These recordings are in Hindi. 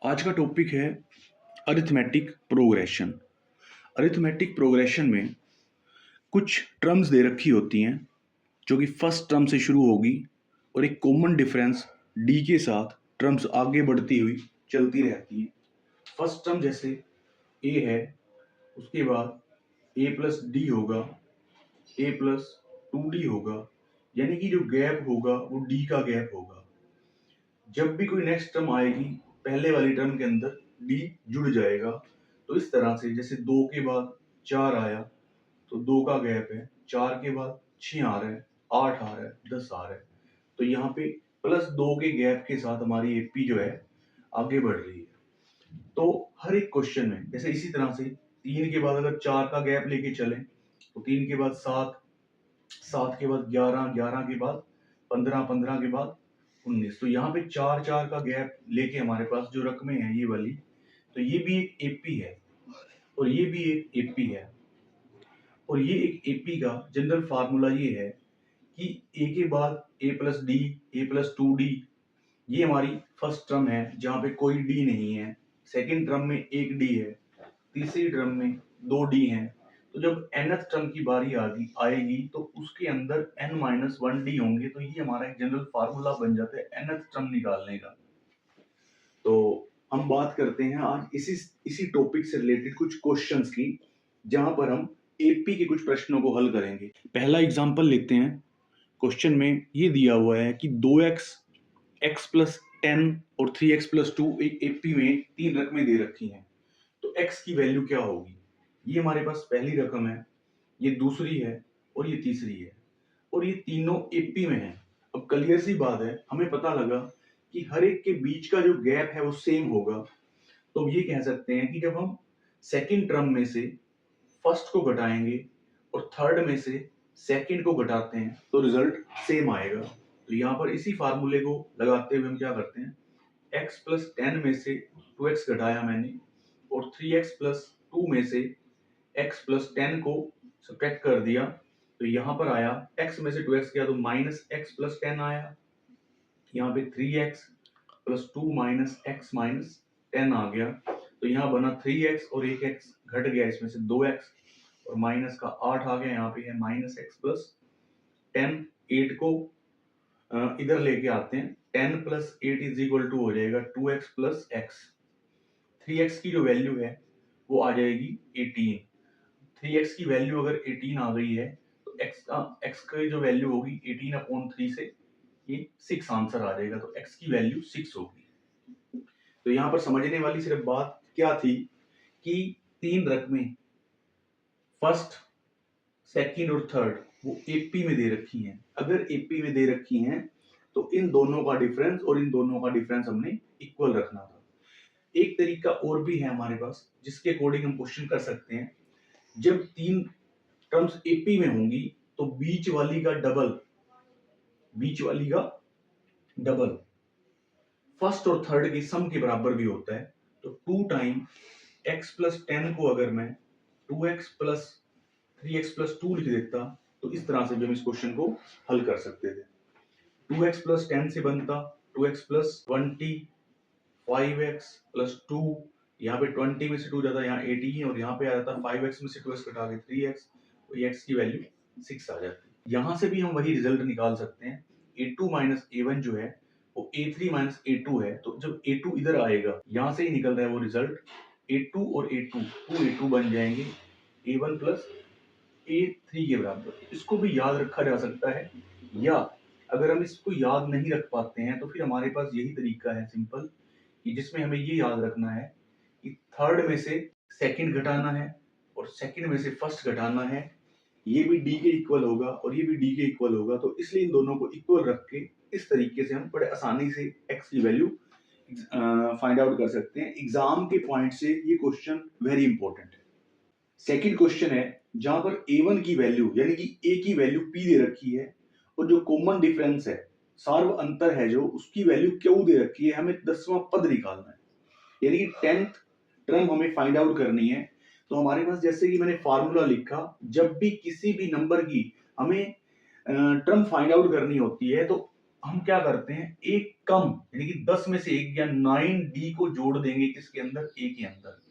आज का टॉपिक है अरिथमेटिक प्रोग्रेशन। अरिथमेटिक प्रोग्रेशन में कुछ टर्म्स दे रखी होती हैं जो कि फर्स्ट टर्म से शुरू होगी और एक कॉमन डिफरेंस डी के साथ टर्म्स आगे बढ़ती हुई चलती रहती हैं। फर्स्ट टर्म जैसे ए है, उसके बाद ए प्लस डी होगा, ए प्लस 2d होगा, यानी कि जो गैप होगा वो डी का गैप होगा। जब भी कोई नेक्स्ट टर्म आएगी पहले वाली टर्म के अंदर डी जुड़ जाएगा। तो इस तरह से जैसे 2 के बाद 4 आया तो 2 का गैप है, 4 के बाद 6 आ रहा है, 8 आ रहा है, 10 आ रहा है, तो यहाँ पे प्लस 2 के गैप के साथ हमारी एपी जो है आगे बढ़ रही है। तो हर एक क्वेश्चन में जैसे इसी तरह से 3 के बाद अगर 4 का गैप लेके चले तो 3 के बाद 7, 7 के बाद 11, 11 के बाद 15, 15 के बाद 19, तो यहाँ पे 4 का गैप लेके हमारे पास जो रकमें हैं ये वाली, तो ये भी एक एपी है और ये भी एक एपी है। और ये एक एपी का जनरल फार्मूला ये है कि ए के बाद ए प्लस डी, ए प्लस 2d, ये हमारी फर्स्ट टर्म है जहाँ पे कोई डी नहीं है। सेकेंड टर्म में एक डी है, तीसरी टर्म में 2 डी हैं। तो जब nth टर्म की बारी आएगी तो उसके अंदर n-1d होंगे, तो ये हमारा एक जनरल फार्मूला बन जाता है nth टर्म निकालने का। तो हम बात करते हैं आज इसी टॉपिक से रिलेटेड कुछ क्वेश्चंस की, जहां पर हम एपी के कुछ प्रश्नों को हल करेंगे। पहला एग्जांपल लेते हैं। क्वेश्चन में ये दिया हुआ है कि 2x, x प्लस 10 और 3x प्लस 2 एक एपी में 3 रकमें दे रखी हैं, तो x की वैल्यू क्या होगी। ये हमारे पास पहली रकम है, ये दूसरी है और ये तीसरी है, और ये तीनों एपी में है। अब क्लियर सी बात है, हमें पता लगा कि हर एक के बीच का जो गैप है वो सेम होगा। तो ये कह सकते हैं कि जब हम सेकंड टर्म में से फर्स्ट को घटाएंगे और थर्ड में से सेकंड को घटाते हैं तो रिजल्ट सेम आएगा। तो यहाँ पर इसी फार्मूले को लगाते हुए हम क्या करते हैं, x प्लस 10 में से 2x घटाया मैंने और 3x प्लस 2 में से x प्लस 10 को सब्ट्रैक्ट कर दिया, तो यहाँ पर आया x में से 2x किया तो माइनस x प्लस 10 आया। यहाँ पे 3x plus 2 minus x minus 10 आ गया, तो यहाँ बना 3x और एक x घट गया, इसमें से 2x और माइनस का 8 आ गया। यहाँ पे है माइनस x प्लस 10, 8 को इधर लेके आते हैं, 10 प्लस 8 इज इक्वल टू हो जाएगा 2x प्लस x। 3x की जो वैल्यू है वो आ जाएगी 18। 3x की वैल्यू अगर 18 आ गई है तो x की जो वैल्यू होगी 18/3 से ये 6 आंसर आ जाएगा, तो x की वैल्यू 6 होगी। तो यहाँ पर समझने वाली सिर्फ बात क्या थी कि 3 रकमें फर्स्ट, सेकंड और थर्ड वो एपी में दे रखी हैं। अगर एपी में दे रखी हैं तो इन दोनों का डिफरेंस और इन दोनों का डिफरेंस हमने इक्वल रखना था। एक तरीका और भी है हमारे पास जिसके अकॉर्डिंग हम क्वेश्चन कर सकते हैं। जब 3 टर्म्स एपी में होंगी तो बीच वाली का डबल फर्स्ट और थर्ड के सम के बराबर भी होता है। तो 2 टाइम x प्लस 10 को अगर मैं 2x प्लस 3x प्लस 2 लिख देता तो इस तरह से भी हम इस क्वेश्चन को हल कर सकते थे। 2x प्लस 10 से बनता 2x प्लस 20, 5x प्लस 2, यहाँ पे 20 में से 2 जाता, यहाँ 18 और यहाँ पे आ जाता 5x में से 2x घटा के 3x, तो ये x की वैल्यू 6 आ जाती। यहाँ से भी हम वही रिजल्ट निकाल सकते हैं। a2 माइनस a1 जो है वो a3 माइनस a2 है, तो जब a2 इधर आएगा यहाँ से ही निकल रहा है वो रिजल्ट, a2 और a2 2a2 बन जाएंगे a1 प्लस a3 के बराबर। इसको भी याद रखा जा सकता है, या अगर हम इसको याद नहीं रख पाते हैं तो फिर हमारे पास यही तरीका है सिंपल, कि जिसमें हमें ये याद रखना है कि थर्ड में से सेकंड घटाना है और सेकंड में से फर्स्ट घटाना है। ये भी डी के इक्वल होगा और ये भी डी के इक्वल होगा, तो इसलिए इन दोनों को इक्वल रख के इस तरीके से हम बड़े आसानी से x की वैल्यू फाइंड आउट कर सकते हैं। एग्जाम के पॉइंट से ये क्वेश्चन वेरी इंपॉर्टेंट है। सेकंड क्वेश्चन है जहां पर a1 की वैल्यू यानी कि a की वैल्यू p दे रखी है और जो कॉमन डिफरेंस है, सार्व अंतर है जो, उसकी वैल्यू q दे रखी है। हमें 10वां पद निकालना है, यानी कि 10th टर्म हमें फाइंड आउट करनी है। तो हमारे पास जैसे कि मैंने फार्मूला लिखा, जब भी किसी भी नंबर की हमें टर्म फाइंड आउट करनी होती है तो हम क्या करते हैं, एक कम यानी कि 10 में से एक या 9D को जोड़ देंगे किसके अंदर, ए के अंदर।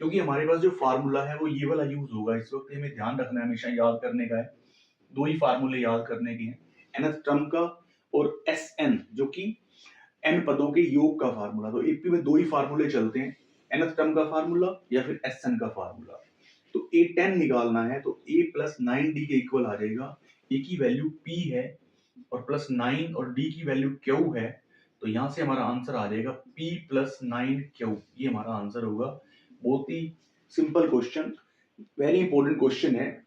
क्योंकि हमारे पास जो फार्मूला है वो ये वाला यूज होगा इस वक्त, हमें ध्यान रखना है, हमेशा याद करने का है, दो ही फार्मूले याद करने के हैं, nth टर्म का और Sn जो कि n पदों के योग का फार्मूला। तो एपी में दो ही फार्मूले चलते हैं, nth टर्म का फार्मूला या फिर Sn का फार्मूला। तो A10 निकालना है तो a प्लस 9D के इक्वल आ जाएगा, ए की वैल्यू p है और प्लस 9 और d की वैल्यू q है, तो यहां से हमारा आंसर आ जाएगा p प्लस 9q, ये हमारा आंसर होगा। बहुत ही simple question, very important question है,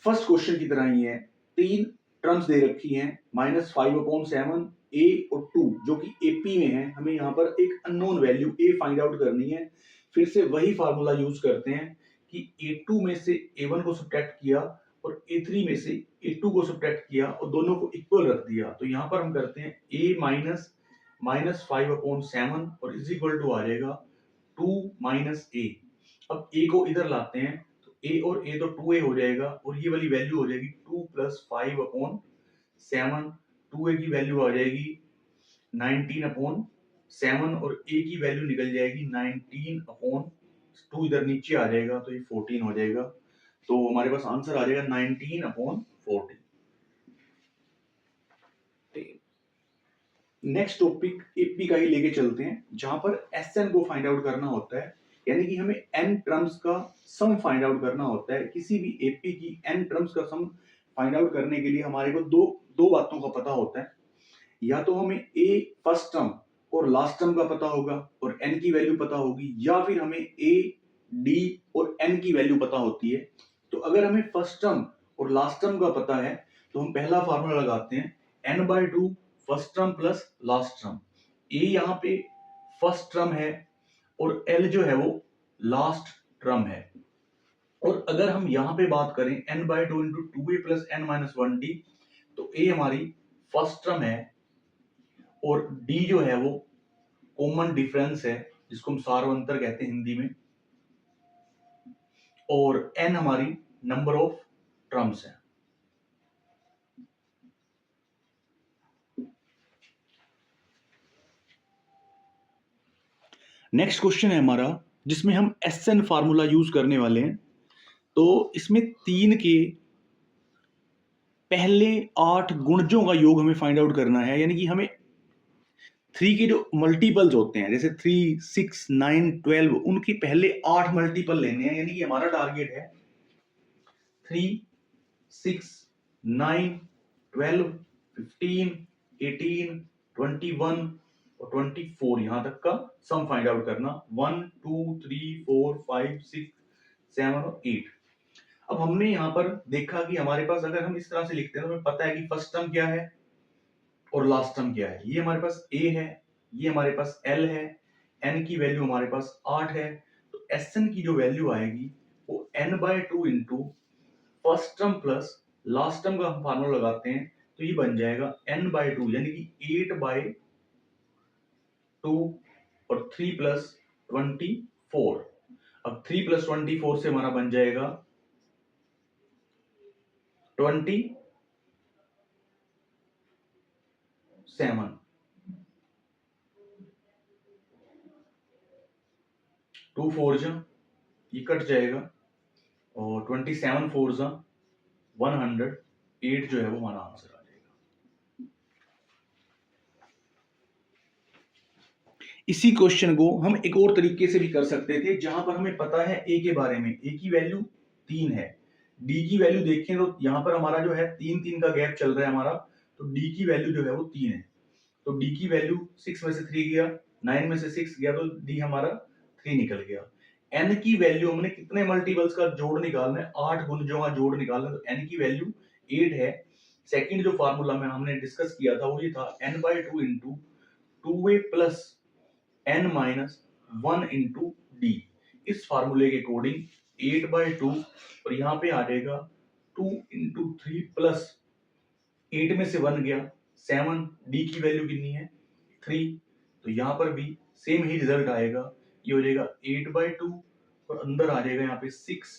फर्स्ट क्वेश्चन की तरह ही है। तीन टर्म्स दे रखी हैं, -5/7 a और 2 जो कि एपी में है, हमें यहाँ पर एक unknown value a find out करनी है। फिर से वही फार्मूला यूज करते हैं कि a2 में से a1 को सब्ट्रैक्ट किया और a3 में से a2 को सब्ट्रैक्ट किया और दोनों को इक्वल रख दिया। तो यहाँ पर हम करते हैं a माइनस 5/7 और इज इक्वल टू आ जाएगा 2 माइनस a। अब a को इधर लाते हैं तो a और a तो 2a हो जाएगा और ये वाली वैल्यू हो जाएगी 2 प्लस 5/7, 2a की वैल्यू आ जाएगी 19/7 और a की वैल्यू निकल जाएगी 19/2, इधर नीचे आ जाएगा तो ये 14 हो जाएगा। तो हमारे पास आंसर आ जाएगा 19/14। नेक्स्ट टॉपिक एपी का ही लेके चलते हैं, जहां पर एसएन को फाइंड आउट करना होता है, यानी कि हमें एन टर्म्स का सम फाइंड आउट करना होता है। किसी भी एपी की एन टर्म्स का सम फाइंड आउट करने के लिए हमारे को दो दो बातों का पता होता है, या तो हमें ए फर्स्ट टर्म और लास्ट टर्म का पता होगा और एन की वैल्यू पता होगी, या फिर हमें ए डी और एन की वैल्यू पता होती है। तो अगर हमें फर्स्ट टर्म और लास्ट टर्म का पता है तो हम पहला फार्मूला लगाते हैं, n/2 first term plus last term. A यहाँ पे फर्स्ट टर्म है और एल जो है वो लास्ट टर्म है। और अगर हम यहाँ पे बात करें n/2 into 2a plus n-1d, तो a हमारी फर्स्ट टर्म है और d जो है वो कॉमन डिफरेंस है, जिसको हम सार्वंतर कहते हैं हिंदी में, और n हमारी नंबर ऑफ टर्म्स है। नेक्स्ट क्वेश्चन है हमारा, जिसमें हम एसएन फार्मूला यूज करने वाले हैं। तो इसमें 3 के पहले 8 गुणजों का योग हमें फाइंड आउट करना है, यानी कि हमें 3 के जो मल्टीपल्स होते हैं, जैसे 3, 6, 9, 12, उनके पहले 8 मल्टीपल लेने हैं। यानी कि हमारा टारगेट है 3, 6, 9, 12, 15, 18, 21 और 24 यहां तक का सम फाइंड आउट करना, 1, 2, 3, 4, 5, 6, 7 और 8। अब हमने यहाँ पर देखा कि हमारे पास अगर हम इस तरह से लिखते हैं तो हमें पता है कि फर्स्ट टर्म क्या है और लास्ट टर्म क्या है। ये हमारे पास a है, ये हमारे पास l है, n की वैल्यू हमारे पास 8 है। तो Sn की जो वैल्यू आएगी वो n/2 into first term plus last term का हम फार्मूला लगाते हैं तो ये बन जाएगा n/2 यानी कि 8/2 और 3 प्लस 24। अब 3 प्लस 24 से हमारा बन जाएगा 27। 2 4 जा ये कट जाएगा और 27 4 जा 108 जो है वो हमारा आंसर आ जाएगा। इसी क्वेश्चन को हम एक और तरीके से भी कर सकते थे, जहां पर हमें पता है a के बारे में, a की वैल्यू 3 है, d की वैल्यू देखें तो यहां पर हमारा जो है 3 का गैप चल रहा है हमारा, तो d की वैल्यू जो है वो 3 है। तो d की वैल्यू 6 में से 3 गया, 9 में से 6 गया, तो d हमारा 3 निकल गया। n की वैल्यू हमने कितने मल्टीपल्स का जोड़ निकालना है, 8 गुणजों का जोड़ निकालना है, तो n की वैल्यू 8 है। सेकंड जो फार्मूला में हमने डिस्कस किया था वो ये था n/2 into 2a plus n-1 into d। इस फार्मूले के अकॉर्डिंग 8/2 और यहाँ पे आ जाएगा 2 इंटू 3 प्लस 8 में से 1 गया 7, d की वैल्यू कितनी है 3, तो यहाँ पर भी सेम ही रिजल्ट आएगा। ये हो जाएगा 8/2 और अंदर आ जाएगा यहाँ पे 6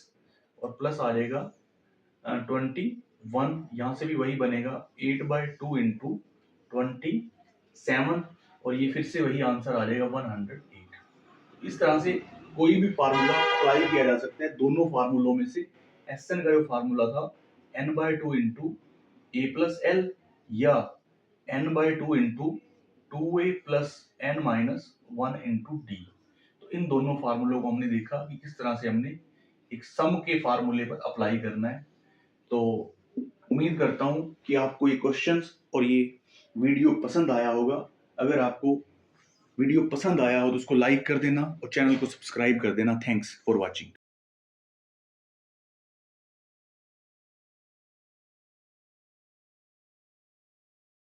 और प्लस आ जाएगा 21, यहाँ से भी वही बनेगा 8/2 इंटू 27 और ये फिर से वही आंसर आ जाएगा 108। इस तरह से कोई भी फार्मूला अप्लाई किया जा सकता है दोनों फार्मूलों में से। एसएन का जो फार्मूला था n/2 इंटू ए प्लस एल या n/2 into 2a plus n minus 1 into D. तो इन दोनों फार्मूलों को हमने देखा कि किस तरह से हमने एक सम के फार्मूले पर अप्लाई करना है। तो उम्मीद करता हूं कि आपको ये क्वेश्चंस और ये वीडियो पसंद आया होगा। अगर आपको वीडियो पसंद आया हो तो उसको लाइक कर देना और चैनल को सब्सक्राइब कर देना। Thanks for watching.